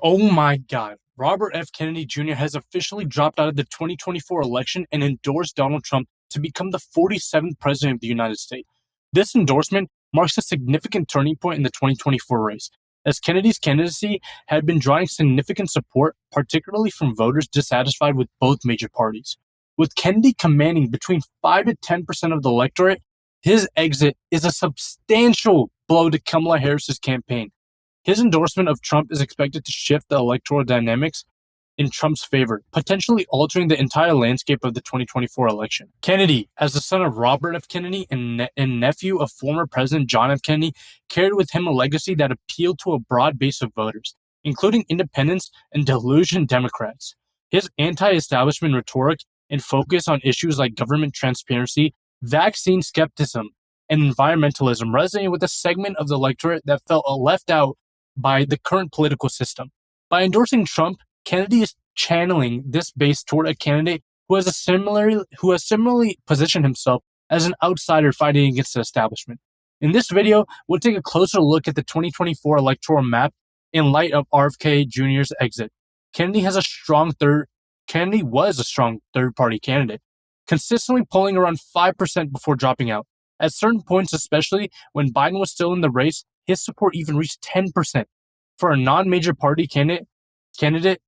Oh my God. Robert F. Kennedy Jr. has officially dropped out of the 2024 election and endorsed Donald Trump to become the 47th president of the United States. This endorsement marks a significant turning point in the 2024 race, as Kennedy's candidacy had been drawing significant support, particularly from voters dissatisfied with both major parties. With Kennedy commanding between 5 to 10% of the electorate, his exit is a substantial blow to Kamala Harris's campaign. His endorsement of Trump is expected to shift the electoral dynamics in Trump's favor, potentially altering the entire landscape of the 2024 election. Kennedy, as the son of Robert F. Kennedy and nephew of former President John F. Kennedy, carried with him a legacy that appealed to a broad base of voters, including independents and delusioned Democrats. His anti-establishment rhetoric and focus on issues like government transparency, vaccine skepticism, and environmentalism resonated with a segment of the electorate that felt left out by the current political system. By endorsing Trump, Kennedy is channeling this base toward a candidate who has similarly positioned himself as an outsider fighting against the establishment. In this video, we'll take a closer look at the 2024 electoral map in light of RFK Jr.'s exit. Kennedy was a strong third-party candidate, consistently polling around 5% before dropping out. At certain points, especially when Biden was still in the race, his support even reached 10%. For a non-major party candidate,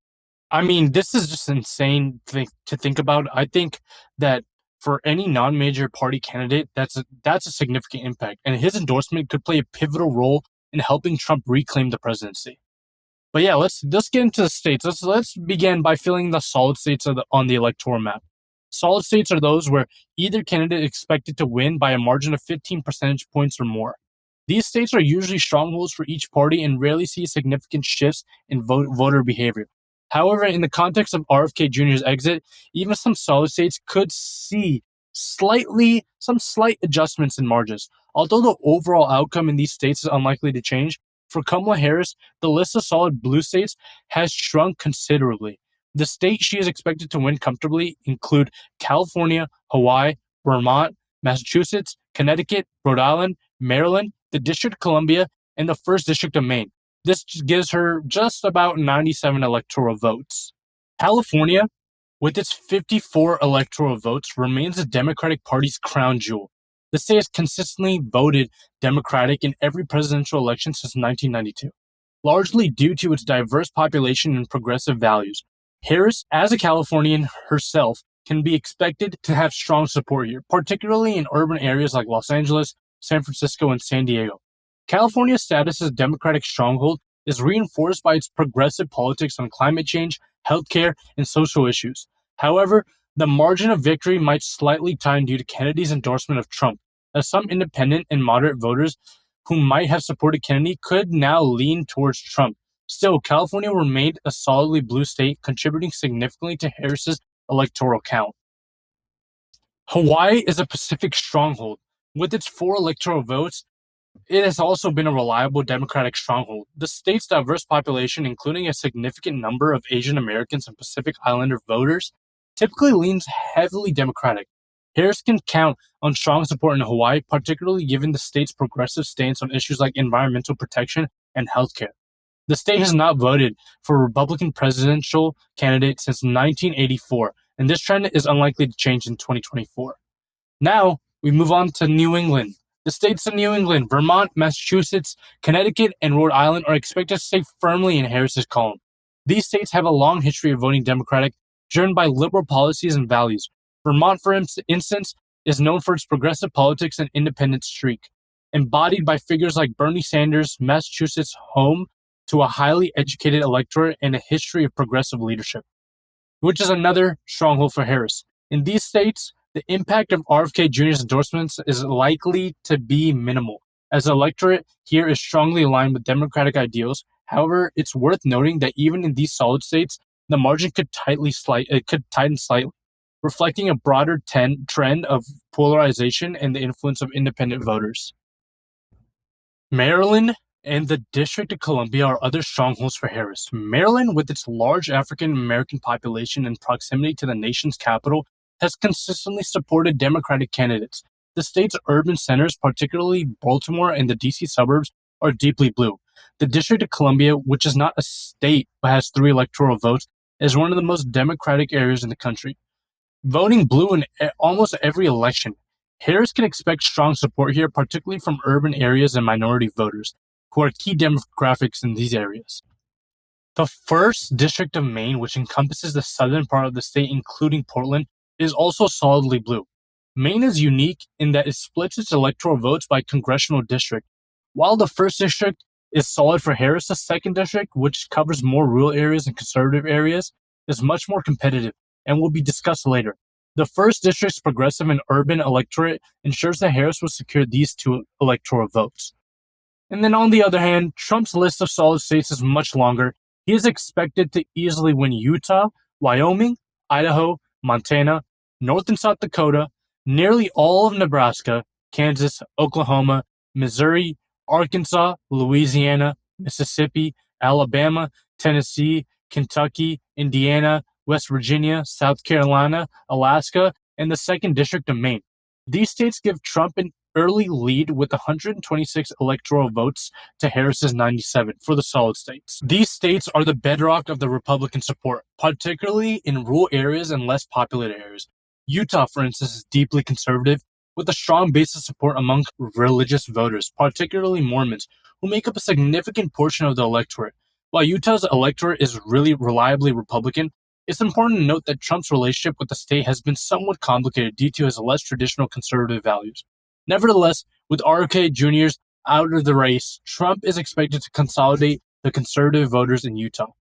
I mean, this is just insane to think about. I think that for any non-major party candidate, that's a significant impact, and his endorsement could play a pivotal role in helping Trump reclaim the presidency. But yeah, let's get into the states. Let's begin by filling the solid states on the electoral map. Solid states are those where either candidate is expected to win by a margin of 15 percentage points or more. These states are usually strongholds for each party and rarely see significant shifts in voter behavior. However, in the context of RFK Jr.'s exit, even some solid states could see some slight adjustments in margins. Although the overall outcome in these states is unlikely to change, for Kamala Harris, the list of solid blue states has shrunk considerably. The states she is expected to win comfortably include California, Hawaii, Vermont, Massachusetts, Connecticut, Rhode Island, Maryland, the District of Columbia, and the 1st District of Maine. This gives her just about 97 electoral votes. California, with its 54 electoral votes, remains the Democratic Party's crown jewel. The state has consistently voted Democratic in every presidential election since 1992, largely due to its diverse population and progressive values. Harris, as a Californian herself, can be expected to have strong support here, particularly in urban areas like Los Angeles, San Francisco, and San Diego. California's status as a Democratic stronghold is reinforced by its progressive politics on climate change, healthcare, and social issues. However, the margin of victory might slightly tighten due to Kennedy's endorsement of Trump, as some independent and moderate voters who might have supported Kennedy could now lean towards Trump. Still, California remained a solidly blue state, contributing significantly to Harris's electoral count. Hawaii is a Pacific stronghold. With its 4 electoral votes, it has also been a reliable Democratic stronghold. The state's diverse population, including a significant number of Asian Americans and Pacific Islander voters, typically leans heavily Democratic. Harris can count on strong support in Hawaii, particularly given the state's progressive stance on issues like environmental protection and healthcare. The state has not voted for a Republican presidential candidate since 1984, and this trend is unlikely to change in 2024. Now, we move on to New England. The states of New England, Vermont, Massachusetts, Connecticut, and Rhode Island are expected to stay firmly in Harris's column. These states have a long history of voting Democratic, driven by liberal policies and values. Vermont, for instance, is known for its progressive politics and independent streak, embodied by figures like Bernie Sanders, Massachusetts' home to a highly educated electorate and a history of progressive leadership, which is another stronghold for Harris. In these states, the impact of RFK Jr.'s endorsements is likely to be minimal, as the electorate here is strongly aligned with Democratic ideals. However, it's worth noting that even in these solid states, the margin could tighten slightly, reflecting a broader trend of polarization and the influence of independent voters. Maryland and the District of Columbia are other strongholds for Harris. Maryland, with its large African American population and proximity to the nation's capital, has consistently supported Democratic candidates. The state's urban centers, particularly Baltimore and the D.C. suburbs, are deeply blue, The District of Columbia, which is not a state but has 3 electoral votes, is one of the most democratic areas in the country. Voting blue in almost every election, Harris can expect strong support here, particularly from urban areas and minority voters, who are key demographics in these areas. The 1st District of Maine, which encompasses the southern part of the state, including Portland, is also solidly blue. Maine is unique in that it splits its electoral votes by congressional district. While the 1st District is solid for Harris, the 2nd District, which covers more rural areas and conservative areas, is much more competitive and will be discussed later. The 1st District's progressive and urban electorate ensures that Harris will secure these 2 electoral votes. And then on the other hand, Trump's list of solid states is much longer. He is expected to easily win Utah, Wyoming, Idaho, Montana, North and South Dakota, nearly all of Nebraska, Kansas, Oklahoma, Missouri, Arkansas, Louisiana, Mississippi, Alabama, Tennessee, Kentucky, Indiana, West Virginia, South Carolina, Alaska, and the 2nd District of Maine. These states give Trump an early lead with 126 electoral votes to Harris's 97 for the solid states. These states are the bedrock of the Republican support, particularly in rural areas and less populated areas. Utah, for instance, is deeply conservative, with a strong base of support among religious voters, particularly Mormons, who make up a significant portion of the electorate. While Utah's electorate is really reliably Republican, it's important to note that Trump's relationship with the state has been somewhat complicated due to his less traditional conservative values. Nevertheless, with RFK Jr.'s out of the race, Trump is expected to consolidate the conservative voters in Utah.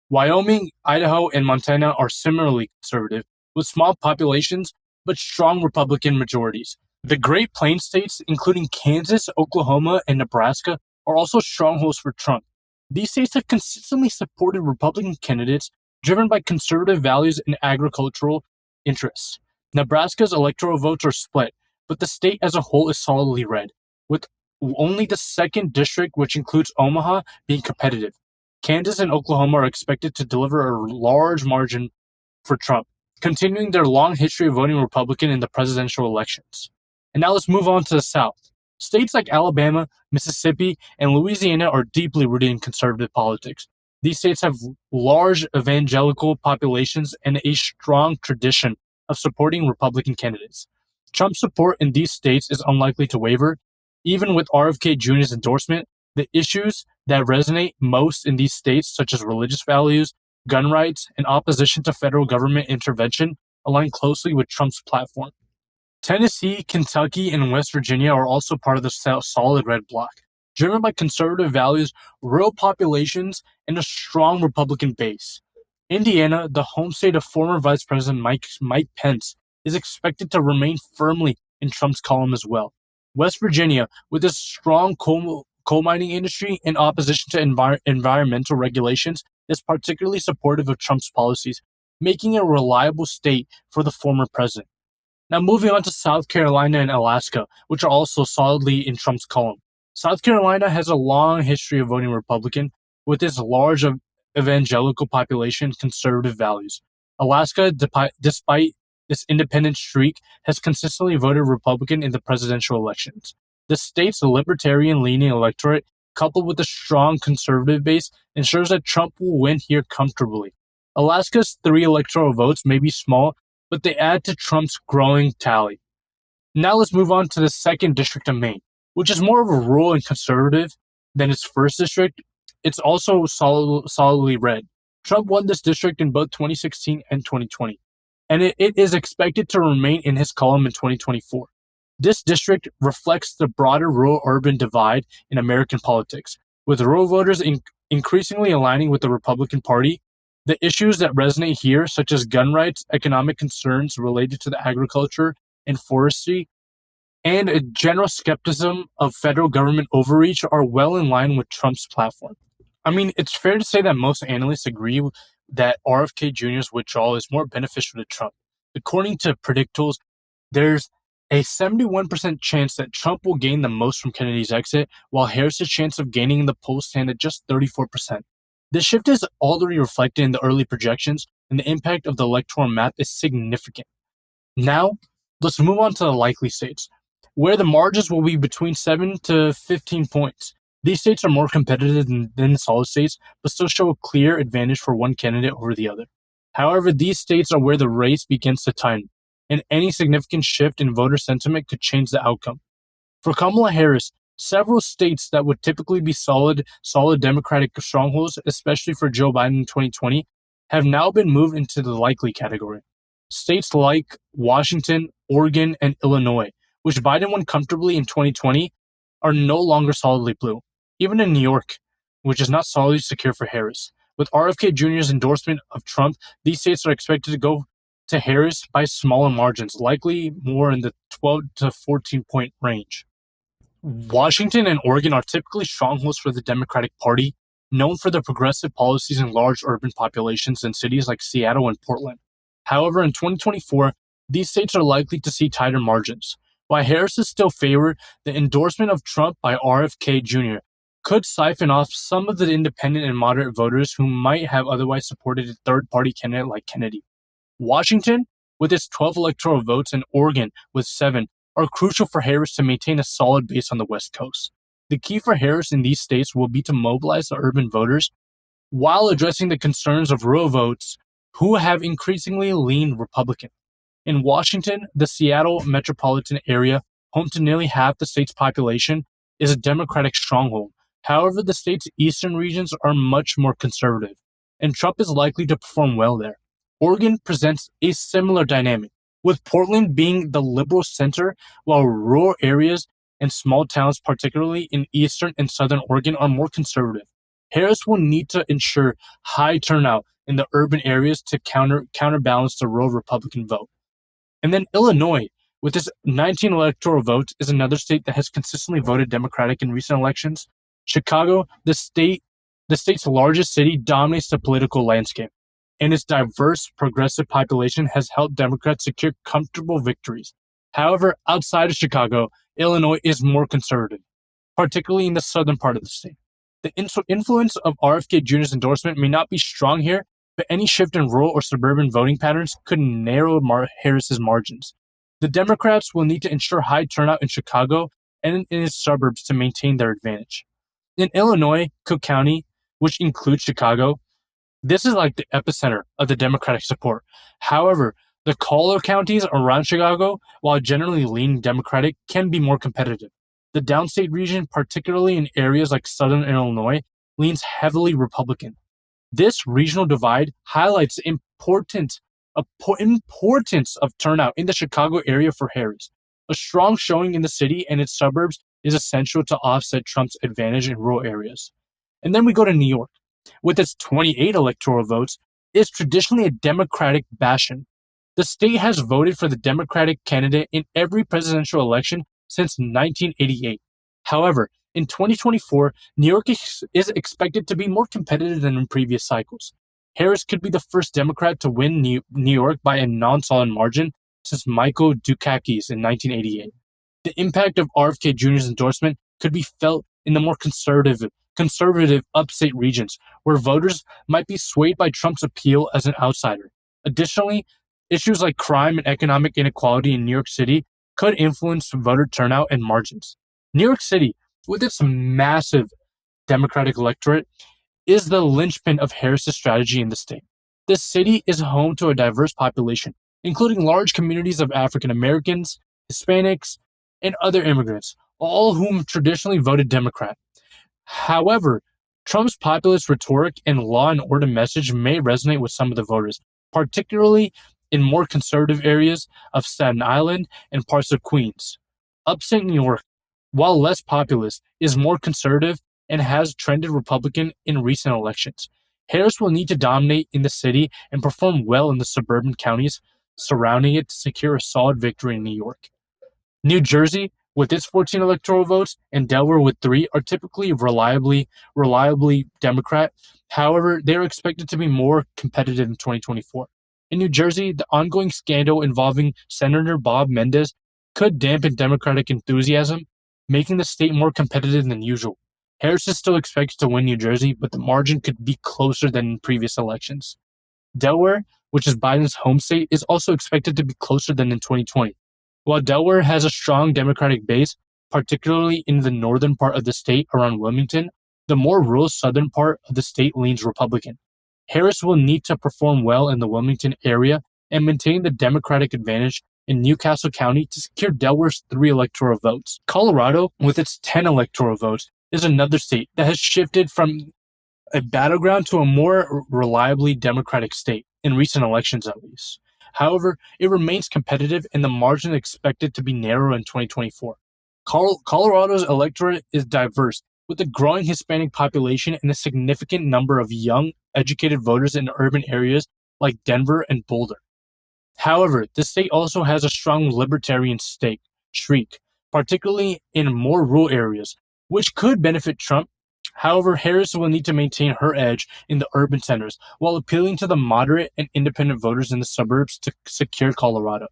Wyoming, Idaho, and Montana are similarly conservative, with small populations but strong Republican majorities. The Great Plains states, including Kansas, Oklahoma, and Nebraska, are also strongholds for Trump. These states have consistently supported Republican candidates driven by conservative values and agricultural interests. Nebraska's electoral votes are split, but the state as a whole is solidly red, with only the 2nd District, which includes Omaha, being competitive. Kansas and Oklahoma are expected to deliver a large margin for Trump, continuing their long history of voting Republican in the presidential elections. And now let's move on to the South. States like Alabama, Mississippi, and Louisiana are deeply rooted in conservative politics. These states have large evangelical populations and a strong tradition of supporting Republican candidates. Trump's support in these states is unlikely to waver. Even with RFK Jr.'s endorsement, the issues that resonate most in these states, such as religious values, gun rights, and opposition to federal government intervention, align closely with Trump's platform. Tennessee, Kentucky, and West Virginia are also part of the solid red bloc, driven by conservative values, rural populations, and a strong Republican base. Indiana, the home state of former Vice President Mike Pence, is expected to remain firmly in Trump's column as well. West Virginia, with its strong coal mining industry and opposition to environmental regulations, is particularly supportive of Trump's policies, making it a reliable state for the former president. Now moving on to South Carolina and Alaska, which are also solidly in Trump's column. South Carolina has a long history of voting Republican, with its large evangelical population and conservative values. Alaska, despite its independent streak, has consistently voted Republican in the presidential elections. The state's libertarian-leaning electorate, coupled with a strong conservative base, ensures that Trump will win here comfortably. Alaska's 3 electoral votes may be small, but they add to Trump's growing tally. Now let's move on to the 2nd District of Maine, which is more of a rural and conservative than its 1st District. It's also solidly red. Trump won this district in both 2016 and 2020, and it is expected to remain in his column in 2024. This district reflects the broader rural-urban divide in American politics, with rural voters increasingly aligning with the Republican Party. The issues that resonate here, such as gun rights, economic concerns related to the agriculture and forestry, and a general skepticism of federal government overreach, are well in line with Trump's platform. I mean, it's fair to say that most analysts agree that RFK Jr.'s withdrawal is more beneficial to Trump. According to Predictals, there's a 71% chance that Trump will gain the most from Kennedy's exit, while Harris's chance of gaining in the polls stand at just 34%. This shift is already reflected in the early projections, and the impact of the electoral map is significant. Now, let's move on to the likely states, where the margins will be between 7 to 15 points. These states are more competitive than solid states, but still show a clear advantage for one candidate over the other. However, these states are where the race begins to tighten, and any significant shift in voter sentiment could change the outcome. For Kamala Harris, several states that would typically be solid Democratic strongholds, especially for Joe Biden in 2020, have now been moved into the likely category. States like Washington, Oregon, and Illinois, which Biden won comfortably in 2020, are no longer solidly blue. Even in New York, which is not solidly secure for Harris. With RFK Jr.'s endorsement of Trump, these states are expected to go to Harris by smaller margins, likely more in the 12 to 14 point range. Washington and Oregon are typically strongholds for the Democratic Party, known for their progressive policies in large urban populations in cities like Seattle and Portland. However, in 2024, these states are likely to see tighter margins. While Harris is still favored, the endorsement of Trump by RFK Jr. could siphon off some of the independent and moderate voters who might have otherwise supported a third-party candidate like Kennedy. Washington, with its 12 electoral votes, and Oregon, with 7, are crucial for Harris to maintain a solid base on the West Coast. The key for Harris in these states will be to mobilize the urban voters while addressing the concerns of rural votes who have increasingly leaned Republican. In Washington, the Seattle metropolitan area, home to nearly half the state's population, is a Democratic stronghold. However, the state's eastern regions are much more conservative, and Trump is likely to perform well there. Oregon presents a similar dynamic, with Portland being the liberal center, while rural areas and small towns, particularly in eastern and southern Oregon, are more conservative. Harris will need to ensure high turnout in the urban areas to counterbalance the rural Republican vote. And then Illinois, with its 19 electoral votes, is another state that has consistently voted Democratic in recent elections. Chicago, the state's largest city, dominates the political landscape, and its diverse, progressive population has helped Democrats secure comfortable victories. However, outside of Chicago, Illinois is more conservative, particularly in the southern part of the state. The influence of RFK Jr.'s endorsement may not be strong here, but any shift in rural or suburban voting patterns could narrow Harris's margins. The Democrats will need to ensure high turnout in Chicago and in its suburbs to maintain their advantage. In Illinois, Cook County, which includes Chicago, this is like the epicenter of the Democratic support. However, the collar counties around Chicago, while generally leaning Democratic, can be more competitive. The downstate region, particularly in areas like southern Illinois, leans heavily Republican. This regional divide highlights the importance of turnout in the Chicago area for Harris. A strong showing in the city and its suburbs is essential to offset Trump's advantage in rural areas. And then we go to New York. With its 28 electoral votes, is traditionally a Democratic bastion. The state has voted for the Democratic candidate in every presidential election since 1988. However, in 2024, New York is expected to be more competitive than in previous cycles. Harris could be the first Democrat to win New York by a non-solid margin since Michael Dukakis in 1988. The impact of RFK Jr.'s endorsement could be felt in the more conservative upstate regions, where voters might be swayed by Trump's appeal as an outsider. Additionally, issues like crime and economic inequality in New York City could influence voter turnout and margins. New York City, with its massive Democratic electorate, is the linchpin of Harris's strategy in the state. The city is home to a diverse population, including large communities of African Americans, Hispanics, and other immigrants, all of whom traditionally voted Democrat. However, Trump's populist rhetoric and law and order message may resonate with some of the voters, particularly in more conservative areas of Staten Island and parts of Queens. Upstate New York, while less populist, is more conservative and has trended Republican in recent elections. Harris will need to dominate in the city and perform well in the suburban counties surrounding it to secure a solid victory in New York. New Jersey, with its 14 electoral votes, and Delaware with 3, are typically reliably Democrat. However, they are expected to be more competitive in 2024. In New Jersey, the ongoing scandal involving Senator Bob Menendez could dampen Democratic enthusiasm, making the state more competitive than usual. Harris is still expected to win New Jersey, but the margin could be closer than in previous elections. Delaware, which is Biden's home state, is also expected to be closer than in 2020. While Delaware has a strong Democratic base, particularly in the northern part of the state around Wilmington, the more rural southern part of the state leans Republican. Harris will need to perform well in the Wilmington area and maintain the Democratic advantage in Newcastle County to secure Delaware's 3 electoral votes. Colorado, with its 10 electoral votes, is another state that has shifted from a battleground to a more reliably Democratic state, in recent elections at least. However, it remains competitive and the margin is expected to be narrow in 2024. Colorado's electorate is diverse, with a growing Hispanic population and a significant number of young, educated voters in urban areas like Denver and Boulder. However, the state also has a strong libertarian streak, particularly in more rural areas, which could benefit Trump. However, Harris will need to maintain her edge in the urban centers while appealing to the moderate and independent voters in the suburbs to secure Colorado.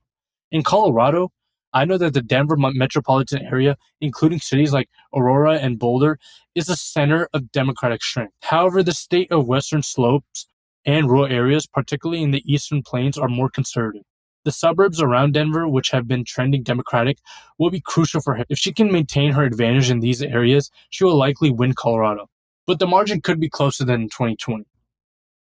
In Colorado, I know that the Denver metropolitan area, including cities like Aurora and Boulder, is the center of Democratic strength. However, the state of western slopes and rural areas, particularly in the eastern plains, are more conservative. The suburbs around Denver, which have been trending Democratic, will be crucial for her. If she can maintain her advantage in these areas, she will likely win Colorado. But the margin could be closer than in 2020.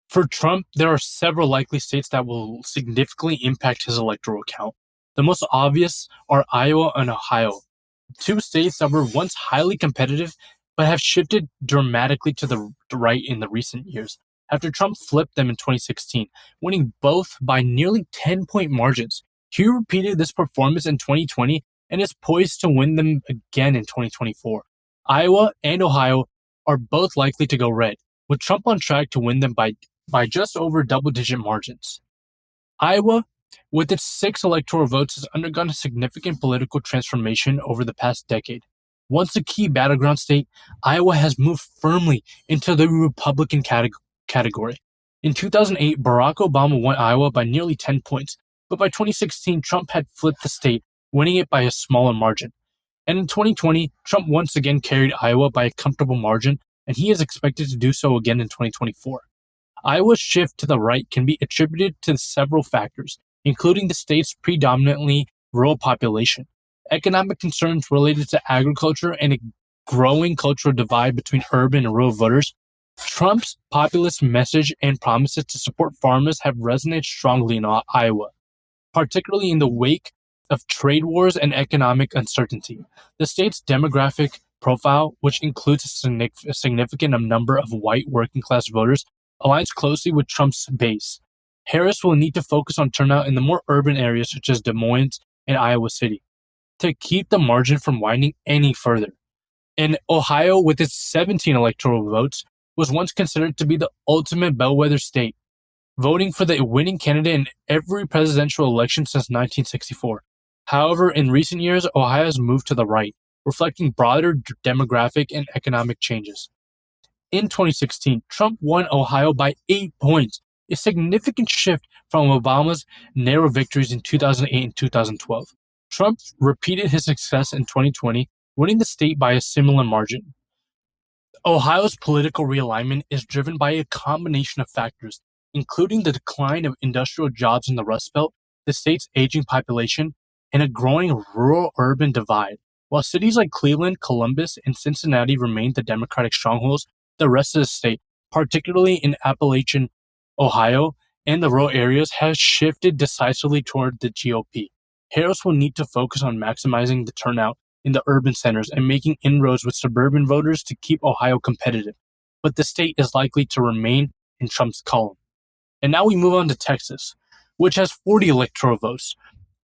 For Trump, there are several likely states that will significantly impact his electoral count. The most obvious are Iowa and Ohio, 2 states that were once highly competitive but have shifted dramatically to the right in the recent years, after Trump flipped them in 2016, winning both by nearly 10-point margins. He repeated this performance in 2020 and is poised to win them again in 2024. Iowa and Ohio are both likely to go red, with Trump on track to win them by just over double-digit margins. Iowa, with its 6 electoral votes, has undergone a significant political transformation over the past decade. Once a key battleground state, Iowa has moved firmly into the Republican category. In 2008, Barack Obama won Iowa by nearly 10 points, but by 2016, Trump had flipped the state, winning it by a smaller margin. And in 2020, Trump once again carried Iowa by a comfortable margin, and he is expected to do so again in 2024. Iowa's shift to the right can be attributed to several factors, including the state's predominantly rural population, economic concerns related to agriculture, and a growing cultural divide between urban and rural voters. Trump's populist message and promises to support farmers have resonated strongly in Iowa, particularly in the wake of trade wars and economic uncertainty. The state's demographic profile, which includes a significant number of white working-class voters, aligns closely with Trump's base. Harris will need to focus on turnout in the more urban areas such as Des Moines and Iowa City to keep the margin from widening any further. And Ohio, with its 17 electoral votes, was once considered to be the ultimate bellwether state, voting for the winning candidate in every presidential election since 1964. However, in recent years, Ohio has moved to the right, reflecting broader demographic and economic changes. In 2016, Trump won Ohio by 8 points, a significant shift from Obama's narrow victories in 2008 and 2012. Trump repeated his success in 2020, winning the state by a similar margin. Ohio's political realignment is driven by a combination of factors, including the decline of industrial jobs in the Rust Belt, the state's aging population, and a growing rural-urban divide. While cities like Cleveland, Columbus, and Cincinnati remain the Democratic strongholds, the rest of the state, particularly in Appalachian, Ohio, and the rural areas, has shifted decisively toward the GOP. Harris will need to focus on maximizing the turnout in the urban centers and making inroads with suburban voters to keep Ohio competitive, but the state is likely to remain in Trump's column. And now we move on to Texas, which has 40 electoral votes,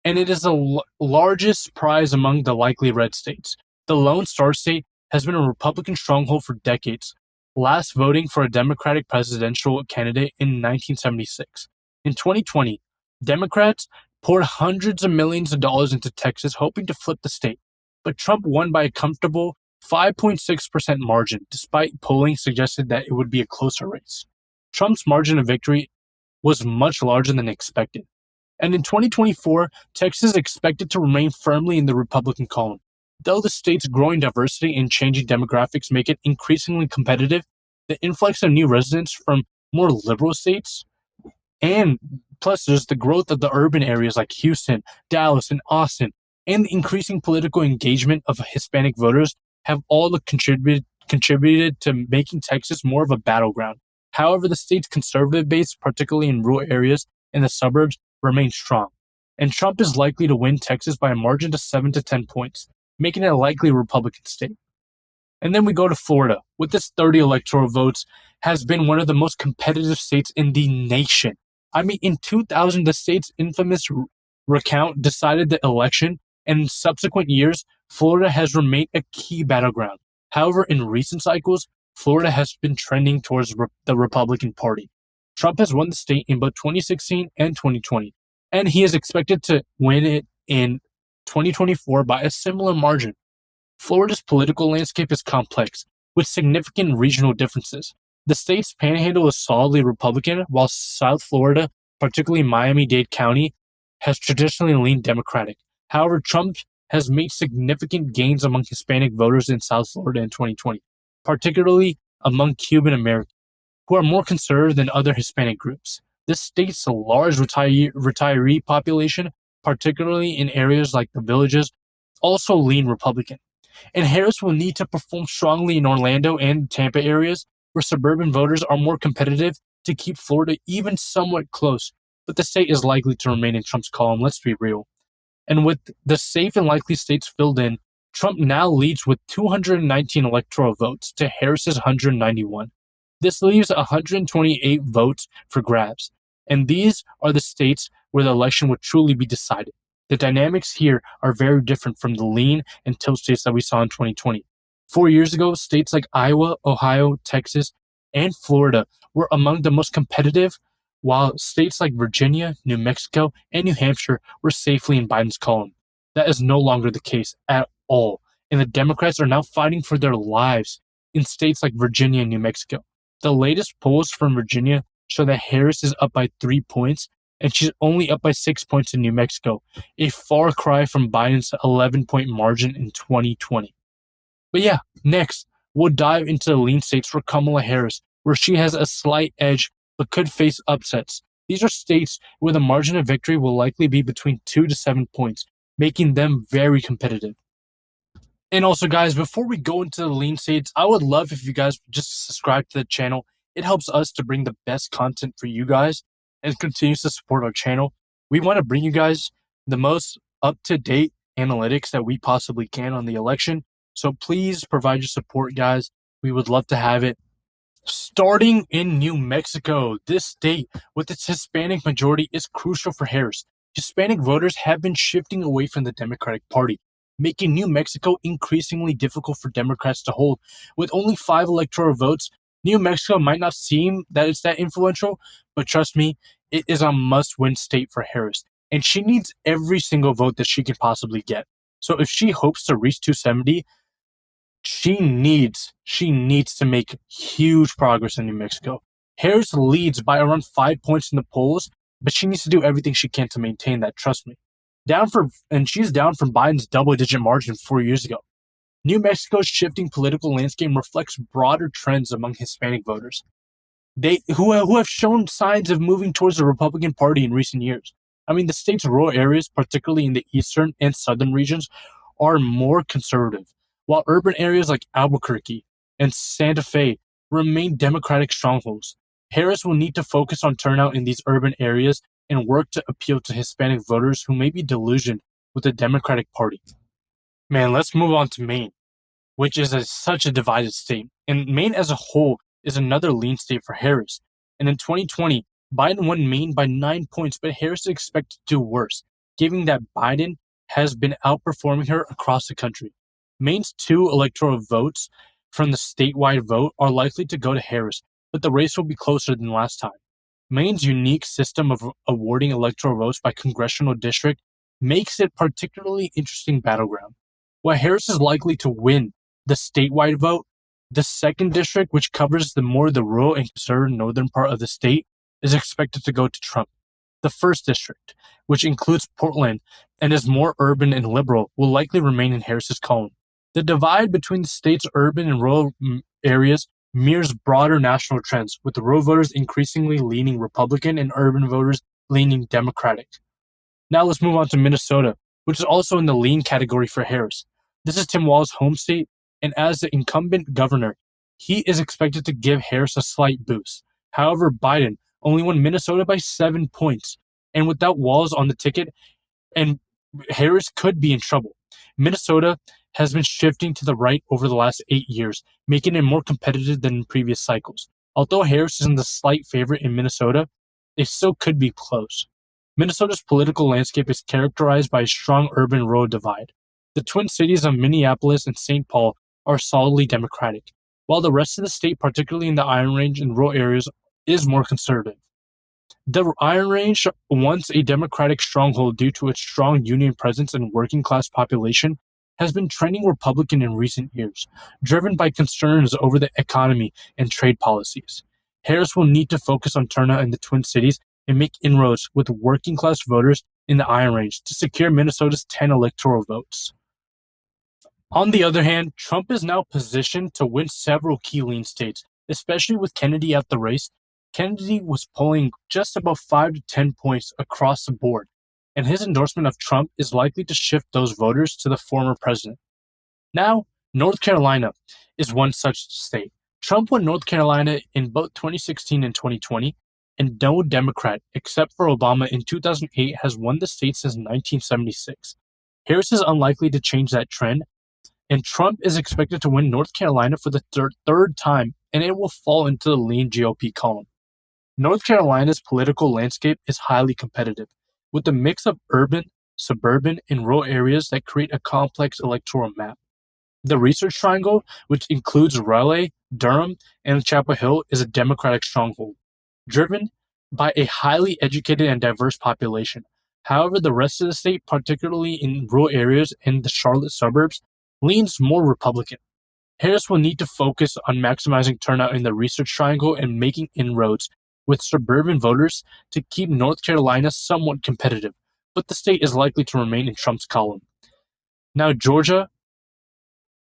and it is the largest prize among the likely red states. The Lone Star State has been a Republican stronghold for decades, last voting for a Democratic presidential candidate in 1976. In 2020, Democrats poured hundreds of millions of dollars into Texas hoping to flip the state, but Trump won by a comfortable 5.6% margin, despite polling suggested that it would be a closer race. Trump's margin of victory was much larger than expected. And in 2024, Texas is expected to remain firmly in the Republican column. Though the state's growing diversity and changing demographics make it increasingly competitive, the influx of new residents from more liberal states, and plus there's the growth of the urban areas like Houston, Dallas, and Austin, and the increasing political engagement of Hispanic voters have all contributed to making Texas more of a battleground. However, the state's conservative base, particularly in rural areas and the suburbs, remains strong, and Trump is likely to win Texas by a margin of 7 to 10 points, making it a likely Republican state. And then we go to Florida, with its 30 electoral votes, has been one of the most competitive states in the nation. I mean, in 2000, the state's infamous recount decided the election, and in subsequent years, Florida has remained a key battleground. However, in recent cycles, Florida has been trending towards the Republican Party. Trump has won the state in both 2016 and 2020, and he is expected to win it in 2024 by a similar margin. Florida's political landscape is complex, with significant regional differences. The state's panhandle is solidly Republican, while South Florida, particularly Miami-Dade County, has traditionally leaned Democratic. However, Trump has made significant gains among Hispanic voters in South Florida in 2020, particularly among Cuban Americans, who are more conservative than other Hispanic groups. This state's large retiree population, particularly in areas like the Villages, also lean Republican. And Harris will need to perform strongly in Orlando and Tampa areas, where suburban voters are more competitive, to keep Florida even somewhat close. But the state is likely to remain in Trump's column, let's be real. And with the safe and likely states filled in, Trump now leads with 219 electoral votes to Harris's 191. This leaves 128 votes for grabs. And these are the states where the election would truly be decided. The dynamics here are very different from the lean and tilt states that we saw in 2020. 4 years ago, states like Iowa, Ohio, Texas, and Florida were among the most competitive, while states like Virginia, New Mexico, and New Hampshire were safely in Biden's column. That is no longer the case at all, and the Democrats are now fighting for their lives in states like Virginia and New Mexico. The latest polls from Virginia show that Harris is up by 3 points, and she's only up by 6 points in New Mexico, a far cry from Biden's 11-point margin in 2020. But yeah, next, we'll dive into the lean states for Kamala Harris, where she has a slight edge but could face upsets. These are states where the margin of victory will likely be between 2 to 7 points, making them very competitive. And also, guys, before we go into the lean states, I would love if you guys just subscribe to the channel. It helps us to bring the best content for you guys and continues to support our channel. We want to bring you guys the most up-to-date analytics that we possibly can on the election. So please provide your support, guys. We would love to have it. Starting in New Mexico, this state with its Hispanic majority is crucial for Harris. Hispanic voters have been shifting away from the Democratic Party, making New Mexico increasingly difficult for Democrats to hold. With only 5 electoral votes, New Mexico might not seem that it's that influential, but trust me, it is a must-win state for Harris, and she needs every single vote that she can possibly get. So if she hopes to reach 270, she needs to make huge progress in New Mexico. Harris leads by around 5 points in the polls, but she needs to do everything she can to maintain that, trust me. She's down from Biden's double-digit margin 4 years ago. New Mexico's shifting political landscape reflects broader trends among Hispanic voters, who have shown signs of moving towards the Republican Party in recent years. I mean, the state's rural areas, particularly in the eastern and southern regions, are more conservative, while urban areas like Albuquerque and Santa Fe remain Democratic strongholds. Harris will need to focus on turnout in these urban areas and work to appeal to Hispanic voters who may be delusioned with the Democratic Party. Man, let's move on to Maine, which is such a divided state. And Maine as a whole is another lean state for Harris. And in 2020, Biden won Maine by 9 points, but Harris is expected to do worse, given that Biden has been outperforming her across the country. Maine's 2 electoral votes from the statewide vote are likely to go to Harris, but the race will be closer than last time. Maine's unique system of awarding electoral votes by congressional district makes it particularly interesting battleground. While Harris is likely to win the statewide vote, the second district, which covers the rural and conservative northern part of the state, is expected to go to Trump. The first district, which includes Portland and is more urban and liberal, will likely remain in Harris's column. The divide between the state's urban and rural areas mirrors broader national trends, with the rural voters increasingly leaning Republican and urban voters leaning Democratic. Now let's move on to Minnesota, which is also in the lean category for Harris. This is Tim Walz's home state, and as the incumbent governor, he is expected to give Harris a slight boost. However, Biden only won Minnesota by 7 points, and without Walz on the ticket, and Harris could be in trouble. Minnesota has been shifting to the right over the last 8 years, making it more competitive than in previous cycles. Although Harris is in the slight favorite in Minnesota, it still could be close. Minnesota's political landscape is characterized by a strong urban-rural divide. The twin cities of Minneapolis and St. Paul are solidly Democratic, while the rest of the state, particularly in the Iron Range and rural areas, is more conservative. The Iron Range, once a Democratic stronghold due to its strong union presence and working-class population, has been trending Republican in recent years, driven by concerns over the economy and trade policies. Harris will need to focus on turnout in the Twin Cities and make inroads with working-class voters in the Iron Range to secure Minnesota's 10 electoral votes. On the other hand, Trump is now positioned to win several key lean states, especially with Kennedy out the race. Kennedy was polling just about 5 to 10 points across the board, and his endorsement of Trump is likely to shift those voters to the former president. Now, North Carolina is one such state. Trump won North Carolina in both 2016 and 2020, and no Democrat, except for Obama in 2008, has won the state since 1976. Harris is unlikely to change that trend, and Trump is expected to win North Carolina for the third time, and it will fall into the lean GOP column. North Carolina's political landscape is highly competitive, with a mix of urban, suburban, and rural areas that create a complex electoral map. The Research Triangle, which includes Raleigh, Durham, and Chapel Hill, is a Democratic stronghold, driven by a highly educated and diverse population. However, the rest of the state, particularly in rural areas and the Charlotte suburbs, leans more Republican. Harris will need to focus on maximizing turnout in the Research Triangle and making inroads with suburban voters to keep North Carolina somewhat competitive, but the state is likely to remain in Trump's column. Now, Georgia,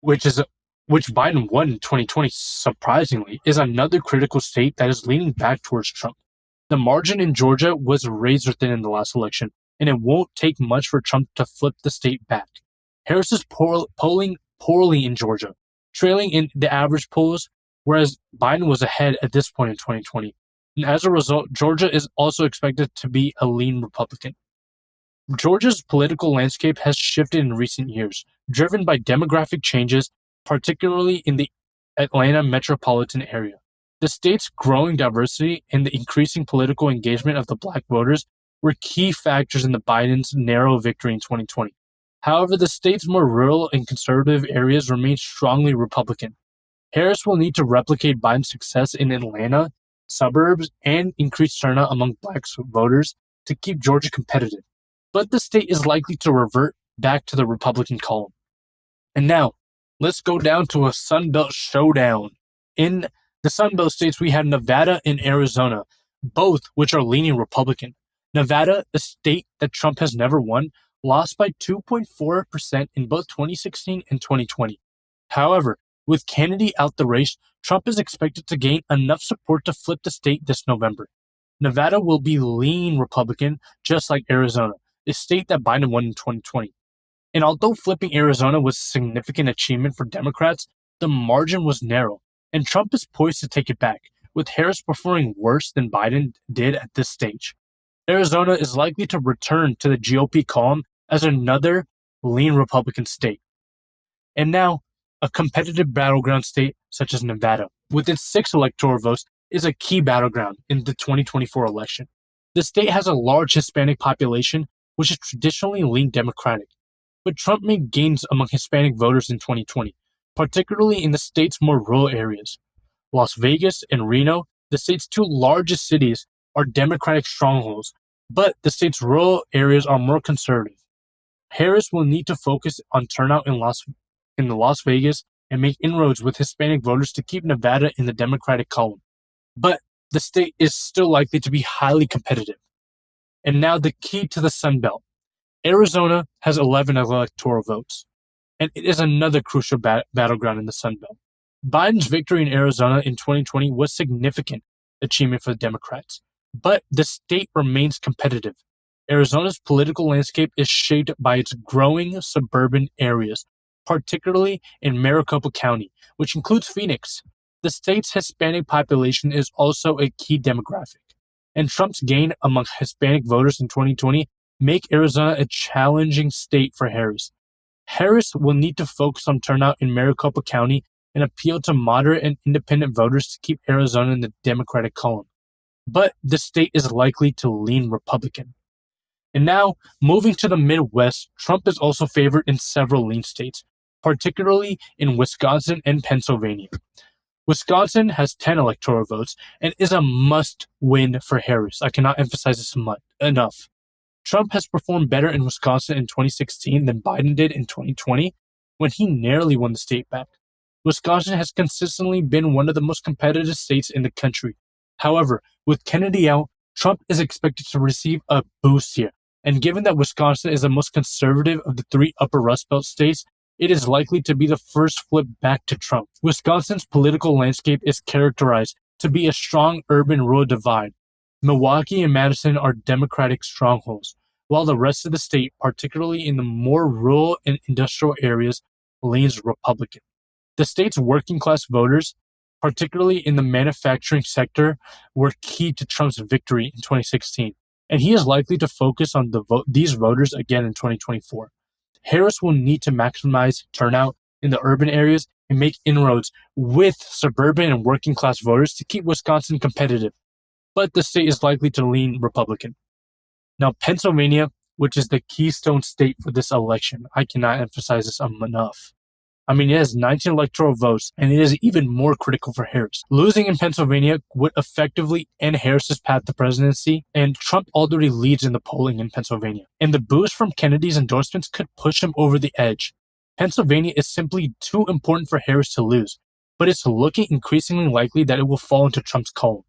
which Biden won in 2020, surprisingly, is another critical state that is leaning back towards Trump. The margin in Georgia was razor thin in the last election, and it won't take much for Trump to flip the state back. Harris is polling poorly in Georgia, trailing in the average polls, whereas Biden was ahead at this point in 2020. And as a result, Georgia is also expected to be a lean Republican. Georgia's political landscape has shifted in recent years, driven by demographic changes, particularly in the Atlanta metropolitan area. The state's growing diversity and the increasing political engagement of the black voters were key factors in the Biden's narrow victory in 2020. However, the state's more rural and conservative areas remain strongly Republican. Harris will need to replicate Biden's success in Atlanta, suburbs, and increase turnout among black voters to keep Georgia competitive. But the state is likely to revert back to the Republican column. And now, let's go down to a Sun Belt showdown. In the Sun Belt states, we have Nevada and Arizona, both which are leaning Republican. Nevada, a state that Trump has never won, lost by 2.4% in both 2016 and 2020. However, with Kennedy out the race, Trump is expected to gain enough support to flip the state this November. Nevada will be lean Republican, just like Arizona, a state that Biden won in 2020. And although flipping Arizona was a significant achievement for Democrats, the margin was narrow, and Trump is poised to take it back, with Harris performing worse than Biden did at this stage. Arizona is likely to return to the GOP column as another lean Republican state. And now, a competitive battleground state such as Nevada, with its 6 electoral votes, is a key battleground in the 2024 election. The state has a large Hispanic population, which is traditionally leaned Democratic. But Trump made gains among Hispanic voters in 2020, particularly in the state's more rural areas. Las Vegas and Reno, the state's 2 largest cities, are Democratic strongholds, but the state's rural areas are more conservative. Harris will need to focus on turnout in Las Vegas and make inroads with Hispanic voters to keep Nevada in the Democratic column. But the state is still likely to be highly competitive. And now the key to the Sun Belt. Arizona has 11 electoral votes, and it is another crucial battleground in the Sun Belt. Biden's victory in Arizona in 2020 was a significant achievement for the Democrats, but the state remains competitive. Arizona's political landscape is shaped by its growing suburban areas, particularly in Maricopa County, which includes Phoenix. The state's Hispanic population is also a key demographic, and Trump's gain among Hispanic voters in 2020 make Arizona a challenging state for Harris. Harris will need to focus on turnout in Maricopa County and appeal to moderate and independent voters to keep Arizona in the Democratic column. But the state is likely to lean Republican. And now, moving to the Midwest, Trump is also favored in several lean states, particularly in Wisconsin and Pennsylvania. Wisconsin has 10 electoral votes and is a must-win for Harris. I cannot emphasize this enough. Trump has performed better in Wisconsin in 2016 than Biden did in 2020 when he narrowly won the state back. Wisconsin has consistently been one of the most competitive states in the country. However, with Kennedy out, Trump is expected to receive a boost here. And given that Wisconsin is the most conservative of the three upper Rust Belt states, it is likely to be the first flip back to Trump. Wisconsin's political landscape is characterized to be a strong urban-rural divide. Milwaukee and Madison are Democratic strongholds, while the rest of the state, particularly in the more rural and industrial areas, leans Republican. The state's working-class voters, particularly in the manufacturing sector, were key to Trump's victory in 2016, and he is likely to focus on these voters again in 2024. Harris will need to maximize turnout in the urban areas and make inroads with suburban and working-class voters to keep Wisconsin competitive, but the state is likely to lean Republican. Now, Pennsylvania, which is the keystone state for this election, I cannot emphasize this enough. It has 19 electoral votes, and it is even more critical for Harris. Losing in Pennsylvania would effectively end Harris's path to presidency, and Trump already leads in the polling in Pennsylvania. And the boost from Kennedy's endorsements could push him over the edge. Pennsylvania is simply too important for Harris to lose, but it's looking increasingly likely that it will fall into Trump's column.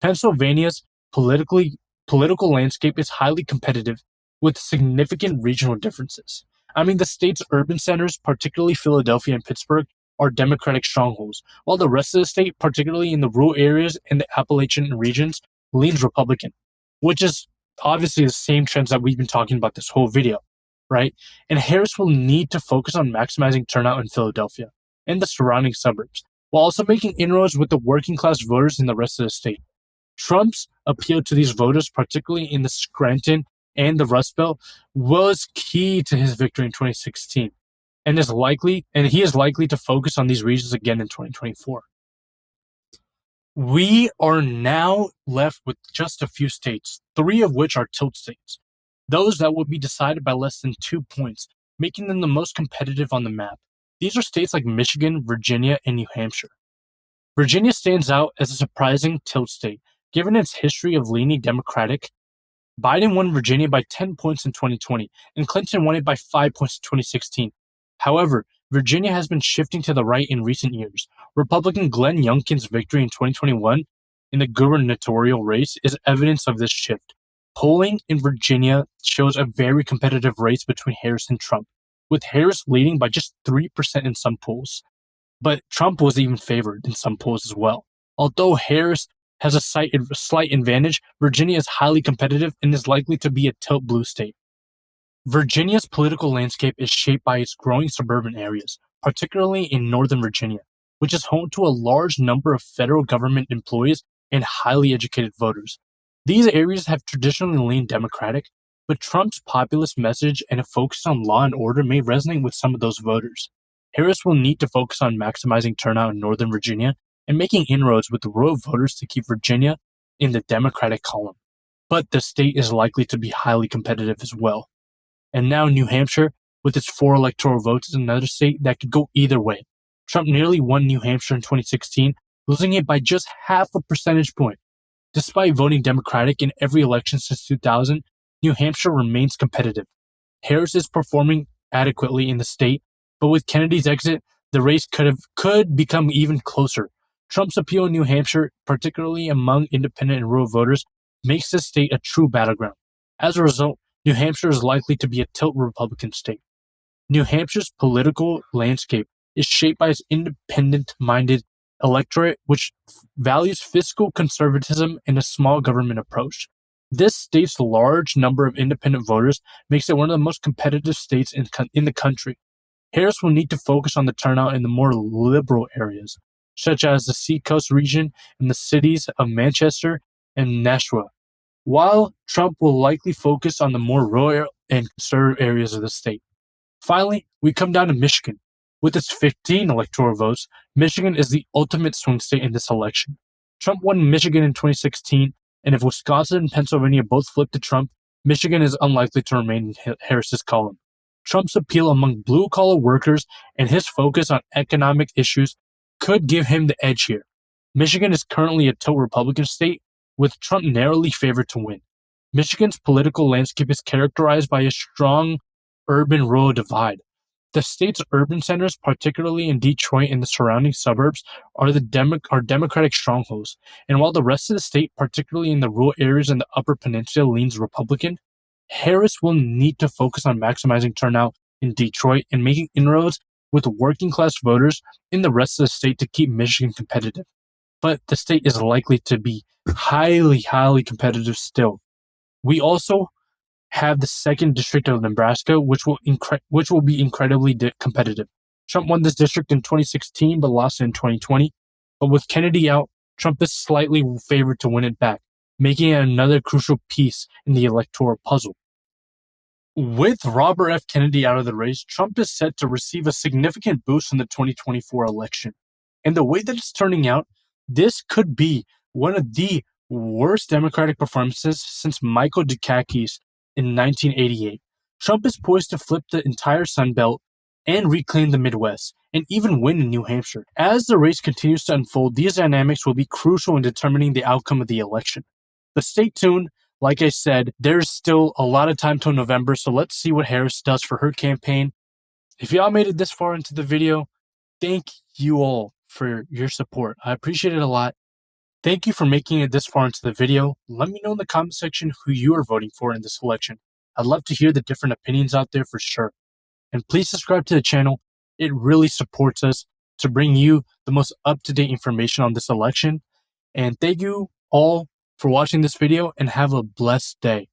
Pennsylvania's political landscape is highly competitive, with significant regional differences. The state's urban centers, particularly Philadelphia and Pittsburgh, are Democratic strongholds, while the rest of the state, particularly in the rural areas and the Appalachian regions, leans Republican, which is obviously the same trends that we've been talking about this whole video, right? And Harris will need to focus on maximizing turnout in Philadelphia and the surrounding suburbs, while also making inroads with the working class voters in the rest of the state. Trump's appeal to these voters, particularly in the Scranton and the Rust Belt, was key to his victory in 2016, and he is likely to focus on these regions again in 2024. We are now left with just a few states, 3 of which are tilt states, those that will be decided by less than 2 points, making them the most competitive on the map. These are states like Michigan, Virginia, and New Hampshire. Virginia stands out as a surprising tilt state, given its history of leaning Democratic. Biden won Virginia by 10 points in 2020, and Clinton won it by 5 points in 2016. However, Virginia has been shifting to the right in recent years. Republican Glenn Youngkin's victory in 2021 in the gubernatorial race is evidence of this shift. Polling in Virginia shows a very competitive race between Harris and Trump, with Harris leading by just 3% in some polls. But Trump was even favored in some polls as well. Although Harris has a slight advantage, Virginia is highly competitive and is likely to be a tilt blue state. Virginia's political landscape is shaped by its growing suburban areas, particularly in Northern Virginia, which is home to a large number of federal government employees and highly educated voters. These areas have traditionally leaned Democratic, but Trump's populist message and a focus on law and order may resonate with some of those voters. Harris will need to focus on maximizing turnout in Northern Virginia and making inroads with the rural voters to keep Virginia in the Democratic column. But the state is likely to be highly competitive as well. And now New Hampshire, with its 4 electoral votes, is another state that could go either way. Trump nearly won New Hampshire in 2016, losing it by just half a percentage point. Despite voting Democratic in every election since 2000, New Hampshire remains competitive. Harris is performing adequately in the state, but with Kennedy's exit, the race could become even closer. Trump's appeal in New Hampshire, particularly among independent and rural voters, makes this state a true battleground. As a result, New Hampshire is likely to be a tilt Republican state. New Hampshire's political landscape is shaped by its independent-minded electorate, which values fiscal conservatism and a small government approach. This state's large number of independent voters makes it one of the most competitive states in the country. Harris will need to focus on the turnout in the more liberal areas, such as the Seacoast region and the cities of Manchester and Nashua, while Trump will likely focus on the more rural and conservative areas of the state. Finally, we come down to Michigan. With its 15 electoral votes, Michigan is the ultimate swing state in this election. Trump won Michigan in 2016, and if Wisconsin and Pennsylvania both flip to Trump, Michigan is unlikely to remain in Harris's column. Trump's appeal among blue-collar workers and his focus on economic issues could give him the edge here. Michigan is currently a tilt Republican state, with Trump narrowly favored to win. Michigan's political landscape is characterized by a strong urban-rural divide. The state's urban centers, particularly in Detroit and the surrounding suburbs, are Democratic strongholds, and while the rest of the state, particularly in the rural areas and the Upper Peninsula, leans Republican, Harris will need to focus on maximizing turnout in Detroit and making inroads with working-class voters in the rest of the state to keep Michigan competitive. But the state is likely to be highly, highly competitive still. We also have the 2nd District of Nebraska, which will be incredibly competitive. Trump won this district in 2016 but lost it in 2020. But with Kennedy out, Trump is slightly favored to win it back, making it another crucial piece in the electoral puzzle. With Robert F. Kennedy out of the race, Trump is set to receive a significant boost in the 2024 election. And the way that it's turning out, this could be one of the worst Democratic performances since Michael Dukakis in 1988. Trump is poised to flip the entire Sun Belt and reclaim the Midwest, and even win in New Hampshire. As the race continues to unfold, these dynamics will be crucial in determining the outcome of the election. But stay tuned. Like I said, there's still a lot of time till November, so let's see what Harris does for her campaign. If y'all made it this far into the video, thank you all for your support. I appreciate it a lot. Thank you for making it this far into the video. Let me know in the comment section who you are voting for in this election. I'd love to hear the different opinions out there for sure. And please subscribe to the channel. It really supports us to bring you the most up-to-date information on this election. And thank you all for watching this video and have a blessed day.